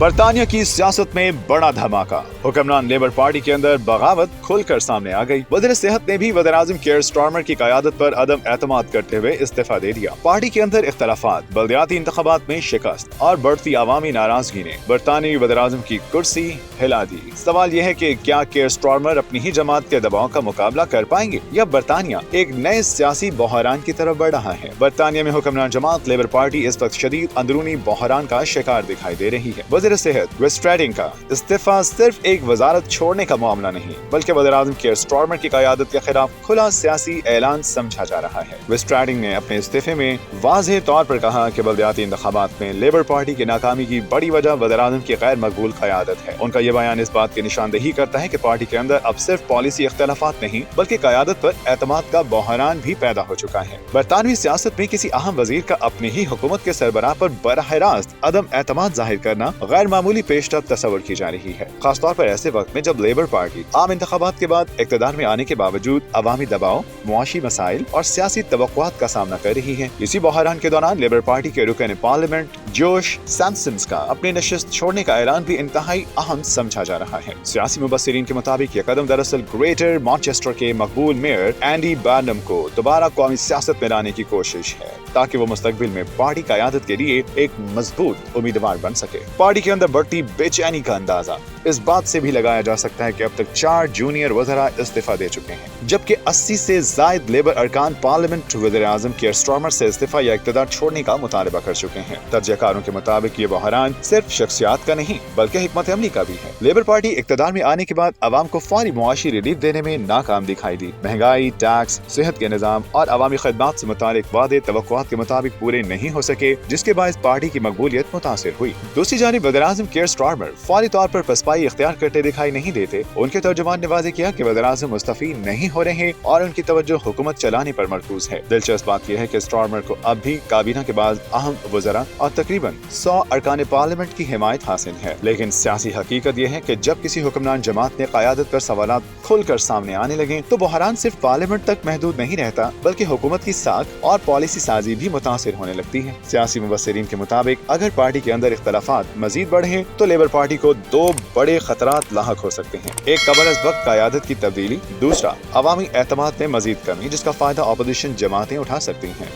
برطانیہ کی سیاست میں بڑا دھماکہ، حکمران لیبر پارٹی کے اندر بغاوت کھل کر سامنے آ گئی۔ وزیر صحت نے بھی وزیر اعظم کیئر سٹارمر کی قیادت پر عدم اعتماد کرتے ہوئے استعفیٰ دے دیا۔ پارٹی کے اندر اختلافات، بلدیاتی انتخابات میں شکست اور بڑھتی عوامی ناراضگی نے برطانوی وزیر اعظم کی کرسی ہلا دی۔ سوال یہ ہے کہ کیا کیئر سٹارمر اپنی ہی جماعت کے دباؤ کا مقابلہ کر پائیں گے یا برطانیہ ایک نئے سیاسی بحران کی طرف بڑھ رہا ہے؟ برطانیہ میں حکمران جماعت لیبر پارٹی اس وقت شدید اندرونی بحران کا شکار دکھائی دے رہی ہے۔ وزیر صحت ویسٹریڈنگ کا استعفیٰ صرف ایک وزارت چھوڑنے کا معاملہ نہیں بلکہ وزیر اعظم کیئر سٹارمر کی قیادت کے خلاف کھلا سیاسی اعلان سمجھا جا رہا ہے۔ ویسٹریڈنگ نے اپنے استعفے میں واضح طور پر کہا کہ بلدیاتی انتخابات میں لیبر پارٹی کی ناکامی کی بڑی وجہ وزیر اعظم کی غیر مقبول قیادت ہے۔ ان کا یہ بیان اس بات کی نشاندہی کرتا ہے کہ پارٹی کے اندر اب صرف پالیسی اختلافات نہیں بلکہ قیادت پر اعتماد کا بحران بھی پیدا ہو چکا ہے۔ برطانوی سیاست میں کسی اہم وزیر کا اپنی ہی حکومت کے سربراہ پر براہ راست عدم اعتماد ظاہر کرنا غیر معمولی پیش رفت تصور کی جا رہی ہے، خاص طور پر ایسے وقت میں جب لیبر پارٹی عام انتخابات کے بعد اقتدار میں آنے کے باوجود عوامی دباؤ، معاشی مسائل اور سیاسی توقعات کا سامنا کر رہی ہے۔ اسی بحران کے دوران لیبر پارٹی کے رکن پارلیمنٹ جوش سیمپسنز کا اپنی نشست چھوڑنے کا اعلان بھی انتہائی اہم سمجھا جا رہا ہے۔ سیاسی مبصرین کے مطابق یہ قدم دراصل گریٹر مانچسٹر کے مقبول میئر اینڈی بارنم کو دوبارہ قومی سیاست میں لانے کی کوشش ہے تاکہ وہ مستقبل میں پارٹی قیادت کے لیے ایک مضبوط امیدوار بن سکے۔ پارٹی کے اندر بڑھتی بے چینی کا اندازہ اس بات سے بھی لگایا جا سکتا ہے کہ اب تک 4 جونیئر وزراء استعفیٰ دے چکے ہیں، جبکہ 80 سے زائد لیبر ارکان پارلیمنٹ وزیر اعظم کیئر سٹارمر سے استعفیٰ یا اقتدار چھوڑنے کا مطالبہ کر چکے ہیں۔ تجزیہ کاروں کے مطابق یہ بحران صرف شخصیات کا نہیں بلکہ حکمت عملی کا بھی ہے۔ لیبر پارٹی اقتدار میں آنے کے بعد عوام کو فوری معاشی ریلیف دینے میں ناکام دکھائی دی۔ مہنگائی، ٹیکس، صحت کے نظام اور عوامی خدمات سے متعلق وعدے توقعات کے مطابق پورے نہیں ہو سکے، جس کے باعث پارٹی کی مقبولیت متاثر ہوئی۔ دوسری جانب وزیر اعظم کیئر سٹارمر فوری طور پر پسپائی اختیار کرتے دکھائی نہیں دیتے۔ ان کے ترجمان نے واضح کیا کہ وزیر اعظم مستعفی نہیں ہو رہے اور ان کی توجہ حکومت چلانے پر مرکوز ہے۔ دلچسپ بات یہ ہے کہ سٹارمر کو اب بھی کابینہ کے بعد اہم وزراء اور تقریباً 100 ارکان پارلیمنٹ کی حمایت حاصل ہے، لیکن سیاسی حقیقت یہ ہے کہ جب کسی حکمران جماعت نے قیادت پر سوالات کھل کر سامنے آنے لگے تو بحران صرف پارلیمنٹ تک محدود نہیں رہتا بلکہ حکومت کی ساکھ اور پالیسی سازی بھی متاثر ہونے لگتی ہے۔ سیاسی مبصرین کے مطابق اگر پارٹی کے اندر اختلافات مزید بڑھیں تو لیبر پارٹی کو 2 بڑے خطرات لاحق ہو سکتے ہیں۔ ایک قبل از وقت قیادت کی تبدیلی، دوسرا عوامی اعتماد میں مزید کمی جس کا فائدہ اپوزیشن جماعتیں اٹھا سکتی ہیں۔